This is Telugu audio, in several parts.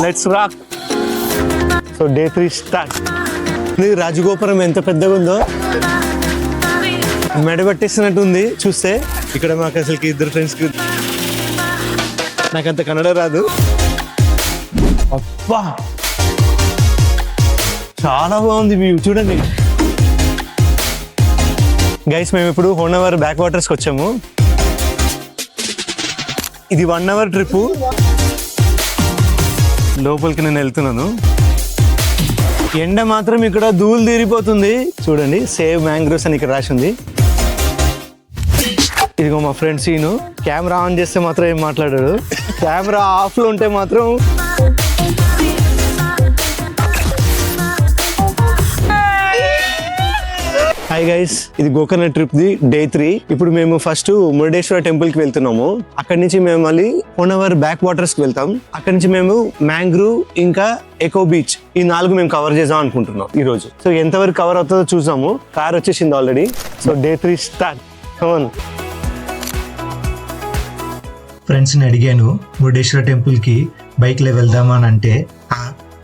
Let's rock. So day 3 start. రాజగోపురం ఎంత పెద్దగా ఉందో మెడబట్టేసినట్టు ఉంది చూస్తే. ఇక్కడ మాకు అసలుకి ఇద్దరు ఫ్రెండ్స్కి నాకంత కన్నడ రాదు. అబ్బా చాలా బాగుంది వ్యూ చూడండి. గైస్ మేము ఇప్పుడు హోనవర్ బ్యాక్ వాటర్స్కి వచ్చాము. ఇది 1 hour ట్రిప్. లోపలికి నేను వెళ్తున్నాను. ఎండ మాత్రం ఇక్కడ ధూళి తీరిపోతుంది చూడండి. సేవ్ మ్యాంగ్రోవ్స్ అని ఇక్కడ రాసి ఉంది. ఇదిగో మా ఫ్రెండ్ సీను. కెమెరా ఆన్ చేస్తే మాత్రం ఏం మాట్లాడాడు, కెమెరా ఆఫ్లో ఉంటే మాత్రం హాయ్ గైస్, ఇది గోకర్ణ ట్రిప్ ది డే 3. ఇప్పుడు మేము ఫస్ట్ మురుడేశ్వర టెంపుల్ కి వెళ్తున్నాము. అక్కడి నుంచి మేము మళ్ళీ హోనవర్ బ్యాక్ వాటర్స్ కి వెళ్తాం. అక్కడి నుంచి మేము మ్యాంగ్రూవ్ ఇంకా ఎకో బీచ్ ఈ 4 మేము కవర్ చేద్దాం అనుకుంటున్నాం ఈ రోజు. సో ఎంతవరకు కవర్ అవుతుందో చూసాము. కార్ వచ్చేసింది ఆల్రెడీ. So day 3 start. ఫ్రెండ్స్ని అడిగాను మురుడేశ్వర టెంపుల్కి బైక్లో వెళ్దామని అంటే,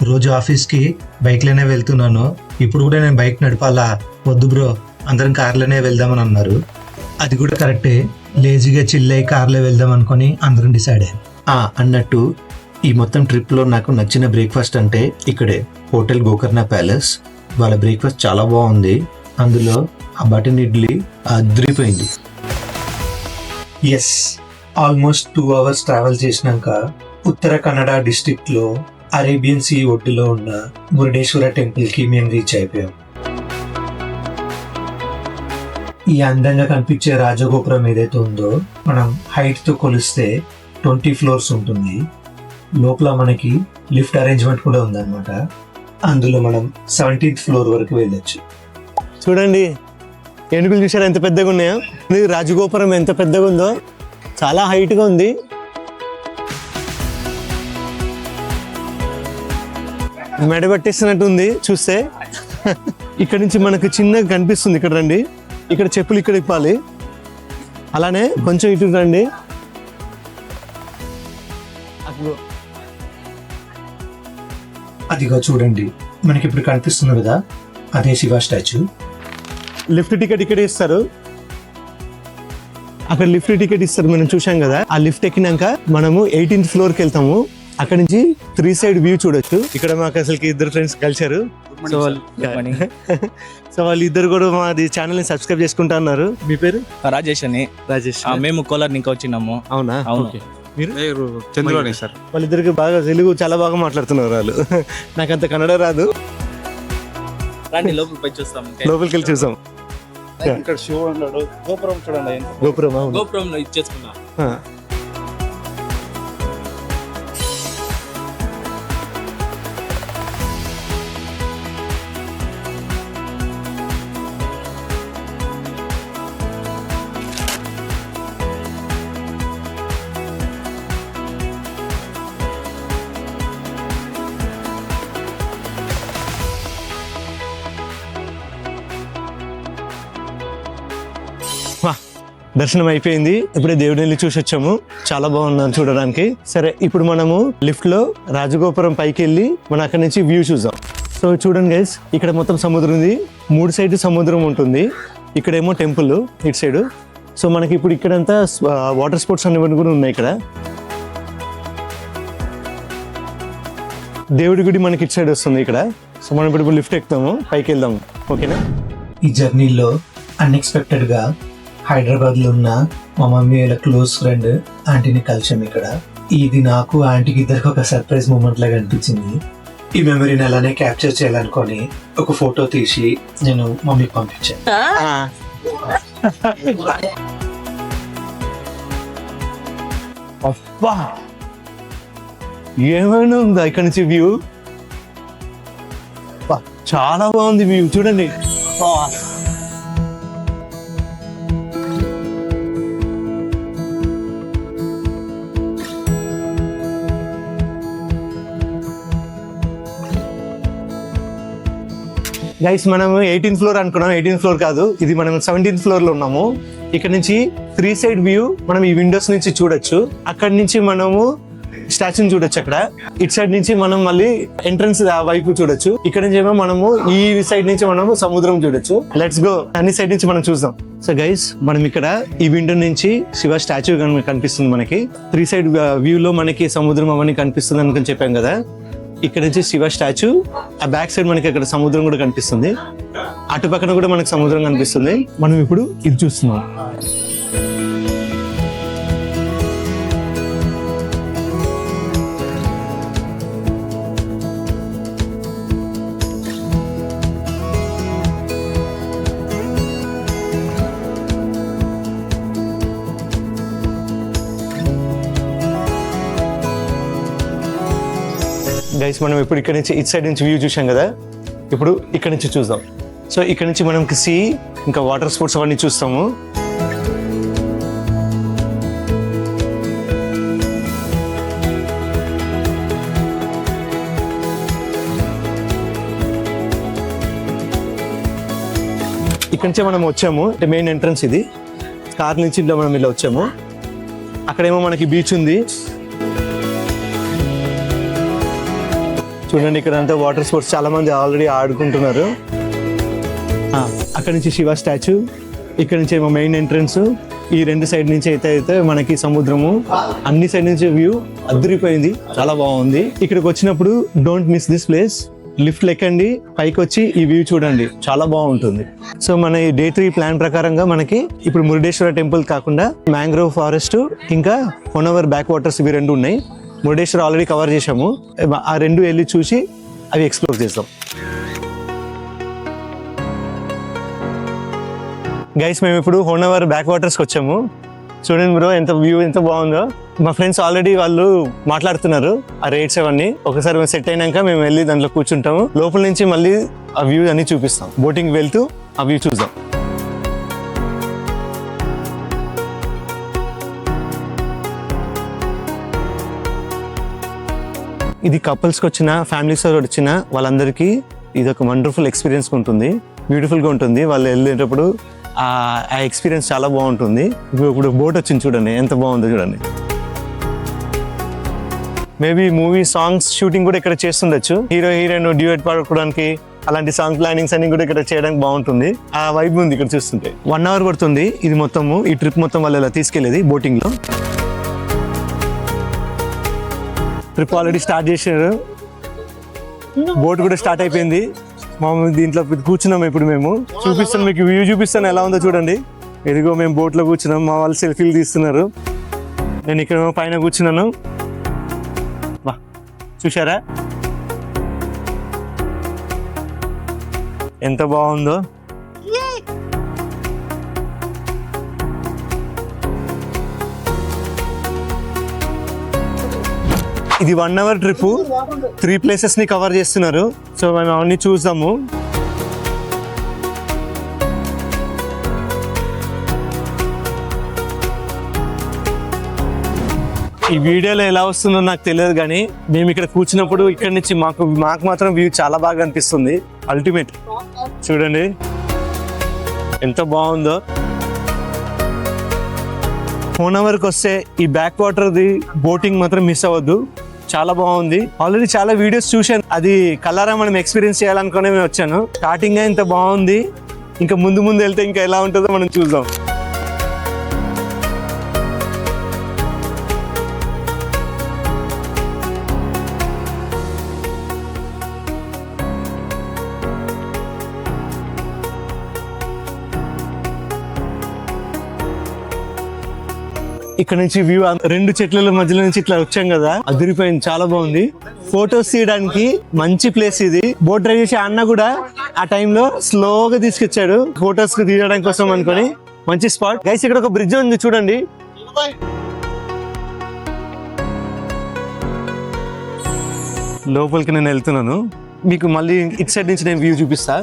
రోజు ఆఫీస్కి బైక్లోనే వెళ్తున్నాను, ఇప్పుడు కూడా నేను బైక్ నడపాలా, వద్దు బ్రో అందరం కార్లోనే వెళ్దామని అన్నారు. అది కూడా కరెక్టే. లేజీగా చిల్ అయ్యి కార్లో వెళ్దాం అనుకొని అందరం డిసైడ్ అయ్యాం. అన్నట్టు ఈ మొత్తం ట్రిప్లో నాకు నచ్చిన బ్రేక్ఫాస్ట్ అంటే ఇక్కడే హోటల్ గోకర్ణ ప్యాలెస్. వాళ్ళ బ్రేక్ఫాస్ట్ చాలా బాగుంది. అందులో ఆ బటన్ ఇడ్లీ అదిరిపోయింది. ఎస్, ఆల్మోస్ట్ 2 hours ట్రావెల్ చేసినాక ఉత్తర కన్నడ డిస్ట్రిక్ట్ లో అరేబియన్ సీ ఒడ్డులో ఉన్న మురుడేశ్వర టెంపుల్ కి మేము రీచ్ అయిపోయాం. ఈ అందంగా కనిపించే రాజగోపురం ఏదైతే ఉందో మనం హైట్ తో కొలిస్తే 20 floors ఉంటుంది. లోపల మనకి లిఫ్ట్ అరేంజ్మెంట్ కూడా ఉందన్నమాట. అందులో మనం 17th floor వరకు వెళ్ళొచ్చు. చూడండి ఏనుగులు చూసారా ఎంత పెద్దగా ఉన్నాయో. ఇది రాజగోపురం ఎంత పెద్దగా ఉందో, చాలా హైట్గా ఉంది. మెడబట్టేసినట్టు ఉంది చూస్తే. ఇక్కడ నుంచి మనకు చిన్నగా కనిపిస్తుంది. ఇక్కడ రండి, ఇక్కడ చెప్పులు ఇక్కడ ఇప్పాలి. అలానే కొంచెం ఇటు రండి. అదిగో చూడండి, మనకి ఇప్పుడు కనిపిస్తుంది కదా, అదే శివ స్టాచ్యూ. లిఫ్ట్ టికెట్ ఇక్కడ ఇస్తారు. అక్కడ లిఫ్ట్ టికెట్ ఇస్తారు, మనం చూసాం కదా. ఆ లిఫ్ట్ ఎక్కినాక మనము 18th floor కి వెళ్తాము. అక్కడ నుంచి 3 side వ్యూ చూడొచ్చు. ఇక్కడ మాకు అసలుకి ఇద్దరు ఫ్రెండ్స్ కలిసారు. సో వాళ్ళు ఇద్దరు కూడా మాది ఛానల్ ని సబ్స్క్రైబ్ చేసుకుంటా అన్నారు. మీ పేరు? రాజేష్ అని. రాజేష్. మేము కోలార్ ఇంకా వచ్చినాము. అవునా? అవును. మీరు? చంద్రబాబు సార్. వాళ్ళిద్దరికి బాగా తెలుగు చాలా బాగా మాట్లాడుతున్నారు వాళ్ళు. నాకు అంత కన్నడ రాదు. లోపలికి వెళ్ళి చూసాం. ఇక్కడ షో అన్నాడు. గోపురం చూడండి. గోపురం ఇచ్చేసుకున్నా. దర్శనం అయిపోయింది. ఇప్పుడే దేవుడిని వెళ్ళి చూసి వచ్చాము. చాలా బాగున్నాను చూడడానికి. సరే, ఇప్పుడు మనము లిఫ్ట్ లో రాజగోపురం పైకి వెళ్ళి మనం అక్కడి నుంచి వ్యూ చూద్దాం. సో చూడండి గైస్, ఇక్కడ మొత్తం సముద్రం ఉంది. 3 side సముద్రం ఉంటుంది. ఇక్కడేమో టెంపుల్ ఇటు సైడ్. సో మనకి ఇప్పుడు ఇక్కడంతా వాటర్ స్పోర్ట్స్ అనేవి కూడా ఉన్నాయి. ఇక్కడ దేవుడి గుడి మనకి ఇటు సైడ్ వస్తుంది ఇక్కడ. సో మనం ఇప్పుడు లిఫ్ట్ ఎక్కుతాము, పైకి వెళ్దాము. ఓకేనా? ఈ జర్నీలో అన్ఎక్స్పెక్టెడ్ గా హైదరాబాద్ లో ఉన్న మా మమ్మీ వాళ్ళ క్లోజ్ ఫ్రెండ్ ఆంటీని కలిసాం ఇక్కడ. ఇది నాకు ఆంటీకి ఇద్దరికి ఒక సర్ప్రైజ్ మూమెంట్ లాగా అనిపించింది. ఈ మెమరీని అలానే క్యాప్చర్ చేయాలనుకొని ఒక ఫోటో తీసి నేను మమ్మీకి పంపించాను. అబ్బా ఏమైనా ఉందా ఇక్కడ నుంచి వ్యూ? చాలా బాగుంది వ్యూ చూడండి. గైస్ మనం 18th floor అనుకున్నాం. 18th floor కాదు, ఇది మనం 17th floor లో ఉన్నాము. ఇక్కడ నుంచి 3 side వ్యూ మనం ఈ విండోస్ నుంచి చూడొచ్చు. అక్కడి నుంచి మనము స్టాచ్యూని చూడొచ్చు అక్కడ. ఇటు సైడ్ నుంచి మనం మళ్ళీ ఎంట్రన్స్ వైపు చూడొచ్చు. ఇక్కడ నుంచి ఏమో మనము ఈ సైడ్ నుంచి మనము సముద్రం చూడొచ్చు. లెట్స్ గో, అన్ని సైడ్ నుంచి మనం చూద్దాం. సో గైస్, మనం ఇక్కడ ఈ విండో నుంచి శివ స్టాచ్యూ కనిపిస్తుంది మనకి. 3 సైడ్ వ్యూ లో మనకి సముద్రం అవన్నీ కనిపిస్తుంది అనుకుని చెప్పాం కదా. ఇక్కడ నుంచి శివ స్టాచ్యూ, ఆ బ్యాక్ సైడ్ మనకి అక్కడ సముద్రం కూడా కనిపిస్తుంది. అటు పక్కన కూడా మనకి సముద్రం కనిపిస్తుంది. మనం ఇప్పుడు ఇది చూస్తున్నాం. గైస్, మనం ఇప్పుడు ఇక్కడ నుంచి ఇటు సైడ్ నుంచి వ్యూ చూసాం కదా, ఇప్పుడు ఇక్కడ నుంచి చూద్దాం. సో ఇక్కడ నుంచి మనం సీ ఇంకా వాటర్ స్పోర్ట్స్ అవన్నీ చూస్తాము. ఇక్కడ నుంచి మనం వచ్చాము, అంటే మెయిన్ ఎంట్రన్స్ ఇది. కార్ నుంచి ఇట్లా మనం ఇలా వచ్చాము. అక్కడేమో మనకి బీచ్ ఉంది చూడండి. ఇక్కడ అంతా వాటర్ స్పోర్ట్స్ చాలా మంది ఆల్రెడీ ఆడుకుంటున్నారు. అక్కడ నుంచి శివ స్టాచ్యూ, ఇక్కడ నుంచి ఏమో మెయిన్ ఎంట్రన్స్. ఈ 2 సైడ్ నుంచి అయితే మనకి సముద్రము, అన్ని సైడ్ నుంచి వ్యూ అదిరిపోయింది, చాలా బాగుంది. ఇక్కడికి వచ్చినప్పుడు don't miss this place. Lift ఎక్కండి, పైకి వచ్చి ఈ వ్యూ చూడండి, చాలా బాగుంటుంది. సో మన ఈ Day 3 ప్లాన్ ప్రకారంగా మనకి ఇప్పుడు మురుడేశ్వర టెంపుల్ కాకుండా మ్యాంగ్రోవ్ ఫారెస్ట్ ఇంకా హోనవర్ బ్యాక్ వాటర్స్ ఇవి 2 ఉన్నాయి. మురుడేశ్వర ఆల్రెడీ కవర్ చేసాము. ఆ 2 వెళ్ళి చూసి అవి ఎక్స్ప్లోర్ చేస్తాం. గైస్, మేము ఇప్పుడు హోనవర్ బ్యాక్ వాటర్స్కి వచ్చాము. చూడండి బ్రో, ఎంత వ్యూ ఎంత బాగుందో. మా ఫ్రెండ్స్ ఆల్రెడీ వాళ్ళు మాట్లాడుతున్నారు ఆ రేట్స్ అవన్నీ. ఒకసారి మేము సెట్ అయినాక మేము వెళ్ళి దాంట్లో కూర్చుంటాము. లోపల నుంచి మళ్ళీ ఆ వ్యూ అన్ని చూపిస్తాం. బోటింగ్ వెళ్తూ ఆ వ్యూ చూద్దాం. ఇది కపుల్స్కి వచ్చిన, ఫ్యామిలీస్ వచ్చిన వాళ్ళందరికీ ఇది ఒక వండర్ఫుల్ ఎక్స్పీరియన్స్ ఉంటుంది. బ్యూటిఫుల్గా ఉంటుంది. వాళ్ళు వెళ్ళేటప్పుడు ఆ ఎక్స్పీరియన్స్ చాలా బాగుంటుంది. ఇప్పుడు బోట్ వచ్చింది చూడండి, ఎంత బాగుందో చూడండి. మేబీ మూవీ సాంగ్స్ షూటింగ్ కూడా ఇక్కడ చేస్తుండొచ్చు. హీరో హీరోయిన్ డ్యూయట్ పాడుకోవడానికి అలాంటి సాంగ్ ప్లానింగ్స్ అన్ని కూడా ఇక్కడ చేయడానికి బాగుంటుంది. ఆ వైబ్ ఉంది ఇక్కడ చూస్తుంటే. 1 hour పడుతుంది ఇది మొత్తము, ఈ ట్రిప్ మొత్తం వాళ్ళు ఇలా తీసుకెళ్ళేది బోటింగ్ లో. ట్రిప్ ఆల్రెడీ స్టార్ట్ చేశారు, బోట్ కూడా స్టార్ట్ అయిపోయింది. మామూలు దీంట్లో కూర్చున్నాం. ఇప్పుడు మేము చూపిస్తాను మీకు, వ్యూ చూపిస్తాను ఎలా ఉందో చూడండి. ఎదిగో మేము బోట్లో కూర్చున్నాం, మా వాళ్ళు సెల్ఫీలు తీస్తున్నారు. నేను ఇక్కడ పైన కూర్చున్నాను. వా, చూసారా ఎంత బాగుందో. ఇది 1 hour ట్రిప్, 3 places ని కవర్ చేస్తున్నారు. సో మేము అవన్నీ చూద్దాము. ఈ వీడియోలో ఎలా వస్తుందో నాకు తెలియదు, కానీ మేము ఇక్కడ కూర్చున్నప్పుడు ఇక్కడ నుంచి మాకు మాత్రం వ్యూ చాలా బాగా అనిపిస్తుంది. అల్టిమేట్ చూడండి ఎంత బాగుందో. హోనవర్కి వస్తే ఈ బ్యాక్ వాటర్ది బోటింగ్ మాత్రం మిస్ అవ్వద్దు, చాలా బాగుంది. ఆల్రెడీ చాలా వీడియోస్ చూశాను, అది కలరా మనం ఎక్స్పీరియన్స్ చేయాలనుకునే మేము వచ్చాను. స్టార్టింగ్ ఇంత బాగుంది, ఇంకా ముందు వెళ్తే ఇంకా ఎలా ఉంటుందో మనం చూద్దాం. ఇక్కడ నుంచి వ్యూ 2 చెట్ల మధ్యలో నుంచి ఇట్లా వచ్చాం కదా, అదిరిపోయింది, చాలా బాగుంది. ఫొటోస్ తీయడానికి మంచి ప్లేస్ ఇది. బోట్ డ్రైవ్ చేసే అన్న కూడా ఆ టైంలో స్లోగా తీసుకొచ్చాడు ఫొటోస్ తీయడానికి కోసం అనుకొని. మంచి స్పాట్ గైస్. ఇక్కడ ఒక బ్రిడ్జ్ ఉంది చూడండి. లోపలికి నేను వెళ్తున్నాను, మీకు మళ్ళీ ఇటు సైడ్ నుంచి నేను వ్యూ చూపిస్తా.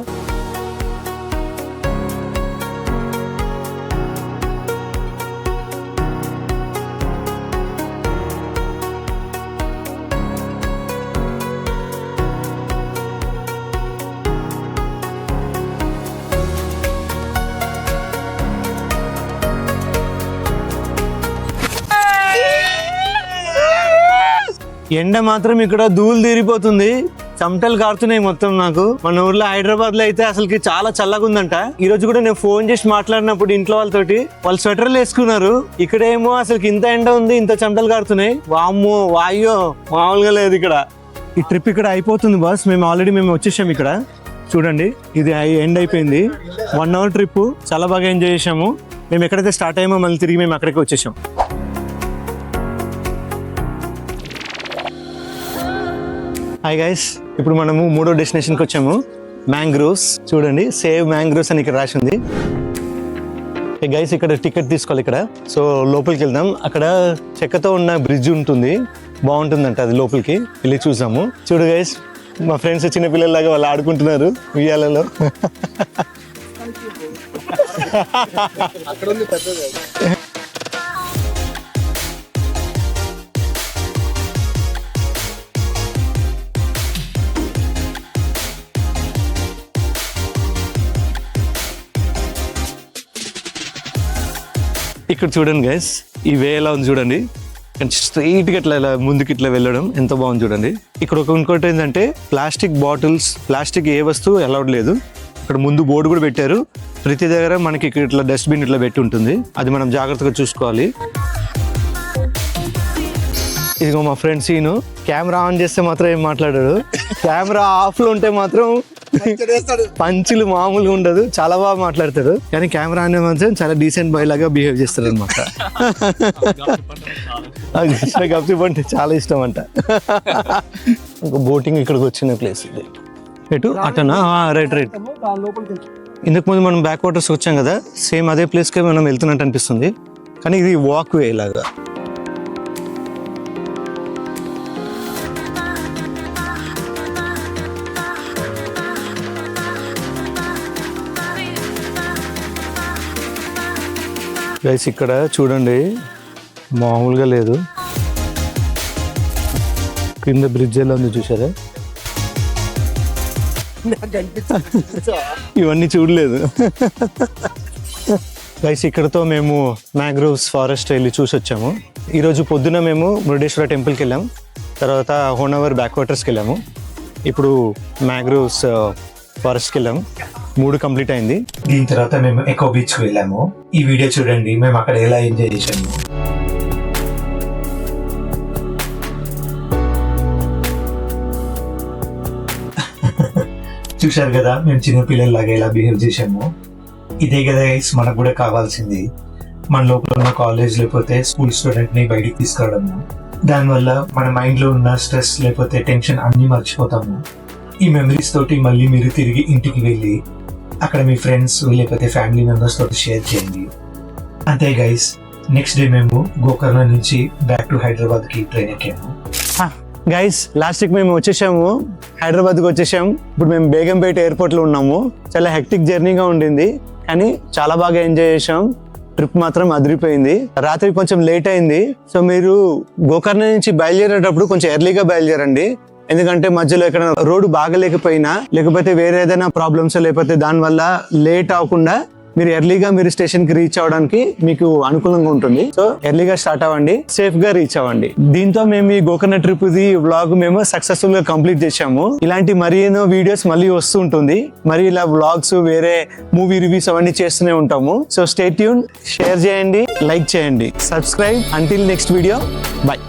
ఎండ మాత్రం ఇక్కడ ధూళి తీరిపోతుంది, చెమటలు కారుతున్నాయి మొత్తం. నాకు మన ఊర్లో హైదరాబాద్ లో అయితే అసలుకి చాలా చల్లగా ఉందంట. ఈ రోజు కూడా నేను ఫోన్ చేసి మాట్లాడినప్పుడు ఇంట్లో వాళ్ళతోటి వాళ్ళు స్వెటర్లు వేసుకున్నారు. ఇక్కడేమో అసలుకి ఇంత ఎండ ఉంది, ఇంత చెమటలు కారుతున్నాయి. వామ్మో వాయ్యో మామూలుగా లేదు ఇక్కడ. ఈ ట్రిప్ ఇక్కడ అయిపోతుంది బాస్. మేము ఆల్రెడీ వచ్చేసాం ఇక్కడ. చూడండి ఇది ఎండ్ అయిపోయింది. 1 hour ట్రిప్ చాలా బాగా ఎంజాయ్ చేసాము. మేము ఎక్కడైతే స్టార్ట్ అయ్యామో మళ్ళీ తిరిగి మేము అక్కడికి వచ్చేసాం. హాయ్ గైస్, ఇప్పుడు మనము 3వ డెస్టినేషన్కి వచ్చాము, మ్యాంగ్రోవ్స్. చూడండి సేవ్ మ్యాంగ్రోవ్స్ అని ఇక్కడ రాసి ఉంది. గైస్ ఇక్కడ టికెట్ తీసుకోవాలి ఇక్కడ. సో లోపలికి వెళ్దాం. అక్కడ చెక్కతో ఉన్న బ్రిడ్జ్ ఉంటుంది, బాగుంటుందంట. అది లోపలికి వెళ్ళి చూసాము. చూడు గైస్, మా ఫ్రెండ్స్ చిన్న పిల్లల్లాగా వాళ్ళు ఆడుకుంటున్నారు ఉయ్యాలలో. ఇక్కడ చూడండి గైస్, ఈ వే ఎలా ఉంది చూడండి. స్ట్రైట్గా ఇట్లా ఇలా ముందుకి ఇట్లా వెళ్ళడం ఎంత బాగుంది చూడండి. ఇక్కడ ఇంకోటి ఏంటంటే ప్లాస్టిక్ బాటిల్స్, ప్లాస్టిక్ ఏ వస్తువు అలౌడ్ లేదు. ఇక్కడ ముందు బోర్డు కూడా పెట్టారు. ప్రతి దగ్గర మనకి ఇక్కడ ఇట్లా డస్ట్బిన్ ఇట్లా పెట్టి ఉంటుంది, అది మనం జాగ్రత్తగా చూసుకోవాలి. ఇదిగో మా ఫ్రెండ్ సీను కెమెరా ఆన్ చేస్తే మాత్రం ఏం మాట్లాడాడు, కెమెరా ఆఫ్ లో ఉంటే మాత్రం పంచులు మామూలుగా ఉండదు, చాలా బాగా మాట్లాడతాడు. కానీ కెమెరా అనే మాత్రం చాలా డీసెంట్ బాయ్ లాగా బిహేవ్ చేస్తాడు అనమాట. గప్సిప్ అంటే చాలా ఇష్టం అంట. బోటింగ్ ఇక్కడికి వచ్చిన ప్లేస్ ఇది. ఎటు అటనా? రైట్. ఇంతకు ముందు మనం బ్యాక్ వాటర్స్ వచ్చాం కదా, సేమ్ అదే ప్లేస్కే మనం వెళ్తున్నట్టు అనిపిస్తుంది. కానీ ఇది వాక్ వే లాగా. గైస్ ఇక్కడ చూడండి మామూలుగా లేదు. కింద బ్రిడ్జ్ ఎలా ఉంది చూసారా? ఇవన్నీ చూడలేదు గైస్. ఇక్కడతో మేము మ్యాంగ్రోవ్స్ ఫారెస్ట్ వెళ్ళి చూసి వచ్చాము. ఈరోజు పొద్దున మేము మురుడేశ్వర టెంపుల్కి వెళ్ళాము, తర్వాత హోనవర్ బ్యాక్ వాటర్స్కి వెళ్ళాము, ఇప్పుడు మ్యాంగ్రోవ్స్ ఫారెస్ట్కి వెళ్ళాము. 3 కంప్లీట్ అయింది. దీని తర్వాత మేము ఎకో బీచ్ కి వెళ్ళాము. ఈ వీడియో చూడండి మేము అక్కడ ఎలా ఎంజాయ్ చేసాము. చూశారు కదా మేము చిన్న పిల్లల్లాగా ఎలా బిహేవ్ చేసాము. ఇదే కదా మనకు కూడా కావాల్సింది. మన లోపల ఉన్న కాలేజ్ లేకపోతే స్కూల్ స్టూడెంట్ ని బయటికి తీసుకురావడము. దానివల్ల మన మైండ్ లో ఉన్న స్ట్రెస్ లేకపోతే టెన్షన్ అన్ని మర్చిపోతాము. ఈ మెమరీస్ తోటి మళ్ళీ మీరు తిరిగి ఇంటికి వెళ్ళి అక్కడ మీ ఫ్రెండ్స్ లేకపోతే ఫ్యామిలీ మెంబర్స్ తోటి షేర్ చేయండి. అంతే గైస్, నెక్స్ట్ డే మేము గోకర్ణ నుంచి బ్యాక్ టు హైదరాబాద్ కి ట్రైన్ ఎక్కాము. గైస్ లాస్ట్ వీక్ మేము వచ్చేసాము, హైదరాబాద్కి వచ్చేసాము. ఇప్పుడు మేము బేగంపేట ఎయిర్పోర్ట్ లో ఉన్నాము. చాలా హెక్టిక్ జర్నీగా ఉండింది, కానీ చాలా బాగా ఎంజాయ్ చేసాం. ట్రిప్ మాత్రం అదిరిపోయింది. రాత్రి కొంచెం లేట్ అయింది. సో మీరు గోకర్ణ నుంచి బయలుదేరేటప్పుడు కొంచెం ఎర్లీగా బయలుదేరండి. ఎందుకంటే మధ్యలో ఎక్కడ రోడ్డు బాగలేకపోయినా లేకపోతే వేరే ఏదైనా ప్రాబ్లమ్స్ లేకపోతే దానివల్ల లేట్ అవ్వకుండా మీరు ఎర్లీగా మీరు స్టేషన్ కి రీచ్ అవ్వడానికి మీకు అనుకూలంగా ఉంటుంది. సో ఎర్లీగా స్టార్ట్ అవ్వండి, సేఫ్ గా రీచ్ అవ్వండి. దీంతో మేము ఈ గోకర్ణ ట్రిప్ వ్లాగ్ మేము సక్సెస్ఫుల్ గా కంప్లీట్ చేసాము. ఇలాంటి మరి ఎన్నో వీడియోస్ మళ్ళీ వస్తూ ఉంటుంది. మరి ఇలా వ్లాగ్స్, వేరే మూవీ రివ్యూస్ అవన్నీ చేస్తూనే ఉంటాము. సో స్టే ట్యూన్, షేర్ చేయండి, లైక్ చేయండి, subscribe. Until next video, by.